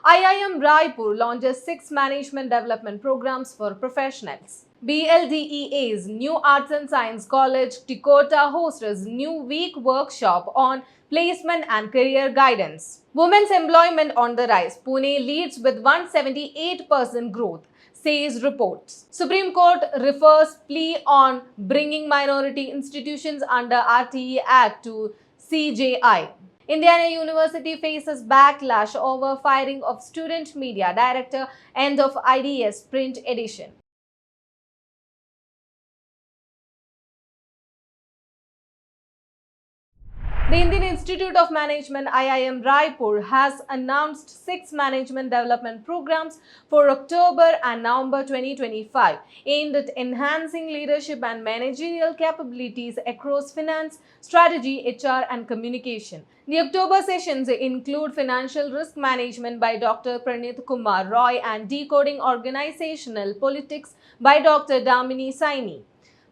IIM Raipur launches 6 management development programs for professionals. BLDEA's New Arts and Science College, Tikota hosts new week workshop on placement and career guidance. Women's employment on the rise. Pune leads with 178% growth, says reports. Supreme Court refers plea on bringing minority institutions under RTE Act to CJI. Indiana University faces backlash over firing of student media director, end of IDS print edition. The Indian Institute of Management IIM Raipur has announced 6 management development programs for October and November 2025 aimed at enhancing leadership and managerial capabilities across finance, strategy, HR and communication. The October sessions include Financial Risk Management by Dr. Pranit Kumar Roy and Decoding Organizational Politics by Dr. Damini Saini.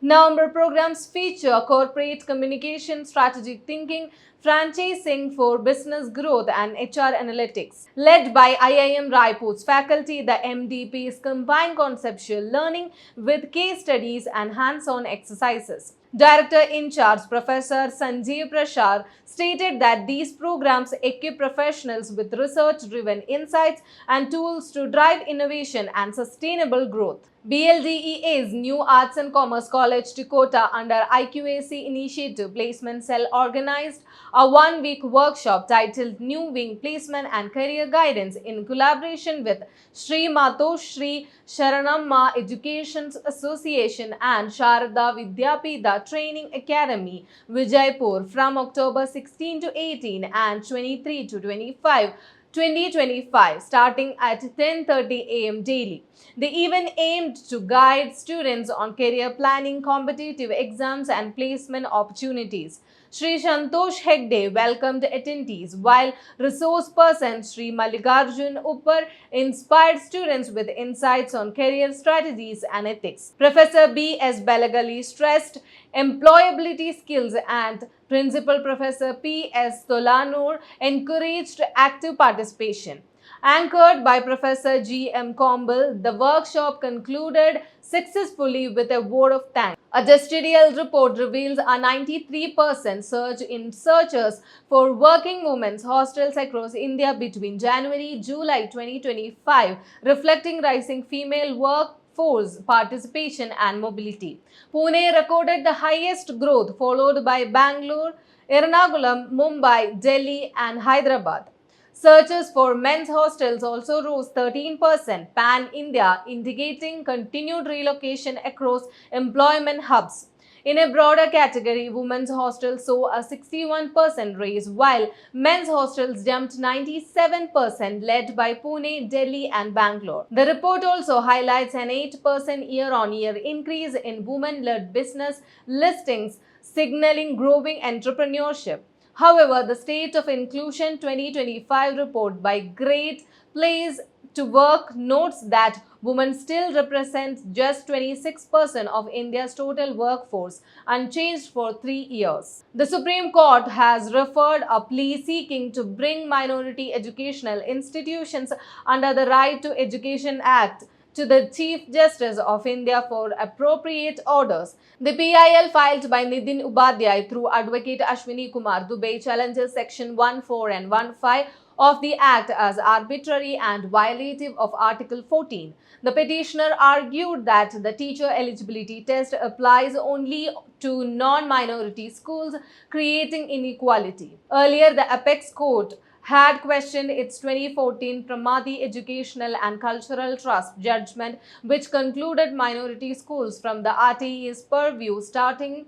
November programs feature corporate communication, strategic thinking, franchising for business growth, and HR analytics. Led by IIM Raipur's faculty, the MDPs combine conceptual learning with case studies and hands-on exercises. Director in charge Professor Sanjeev Prashar stated that these programs equip professionals with research-driven insights and tools to drive innovation and sustainable growth. BLDEA's New Arts and Commerce College, Tikota, under IQAC Initiative Placement Cell organized a one-week workshop titled New Wing Placement and Career Guidance in collaboration with Sri Matoshri Sharanamma Education Association and Sharada Vidyapitha Training Academy, Vijaypur, from October 16 to 18 and 23 to 25. 2025 starting at 10:30 a.m. daily. The event aimed to guide students on career planning, competitive exams and placement opportunities. Sri Santosh Hegde welcomed attendees, while resource person Sri Mallikarjun Uppar inspired students with insights on career strategies and ethics. Professor B.S. Balagali stressed employability skills and Principal Professor P.S. Tolanur encouraged active participation. Anchored by Professor G.M. Comble, the workshop concluded successfully with a vote of thanks. A justicial report reveals a 93% surge in searches for working women's hostels across India between January-July 2025, reflecting rising female workforce participation and mobility. Pune recorded the highest growth, followed by Bangalore, Ernakulam, Mumbai, Delhi and Hyderabad. Searches for men's hostels also rose 13% pan-India, indicating continued relocation across employment hubs. In a broader category, women's hostels saw a 61% rise, while men's hostels jumped 97%, led by Pune, Delhi and Bangalore. The report also highlights an 8% year-on-year increase in women-led business listings, signaling growing entrepreneurship. However, the State of Inclusion 2025 report by Great Place to Work notes that women still represent just 26% of India's total workforce, unchanged for 3 years. The Supreme Court has referred a plea seeking to bring minority educational institutions under the Right to Education Act to the Chief Justice of India for appropriate orders. The PIL filed by Nidin Upadhyay through Advocate Ashwini Kumar Dubey challenges Section 1.4 and 1.5 of the Act as arbitrary and violative of Article 14. The petitioner argued that the teacher eligibility test applies only to non-minority schools, creating inequality. Earlier, the Apex Court had questioned its 2014 Pramati Educational and Cultural Trust judgment, which concluded minority schools from the RTE's purview. Starting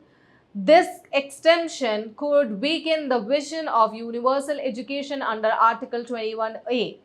this extension could weaken the vision of universal education under Article 21A.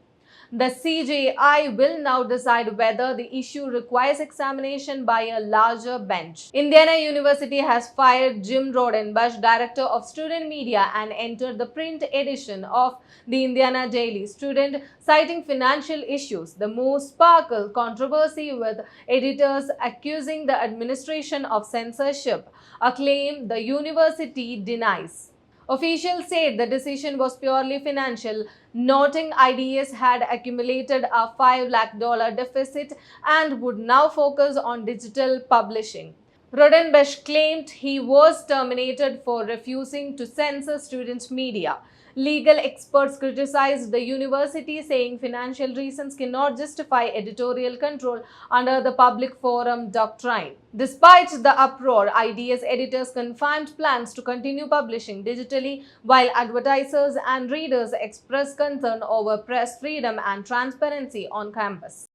The CJI will now decide whether the issue requires examination by a larger bench. Indiana University has fired Jim Rodenbush, Director of Student Media, and entered the print edition of the Indiana Daily Student, citing financial issues. The move sparkled controversy, with editors accusing the administration of censorship, a claim the university denies. Officials said the decision was purely financial, noting IDS had accumulated a $5 lakh deficit and would now focus on digital publishing. Rodenbesch claimed he was terminated for refusing to censor student media. Legal experts criticized the university, saying financial reasons cannot justify editorial control under the public forum doctrine. Despite the uproar, IDS editors confirmed plans to continue publishing digitally, while advertisers and readers expressed concern over press freedom and transparency on campus.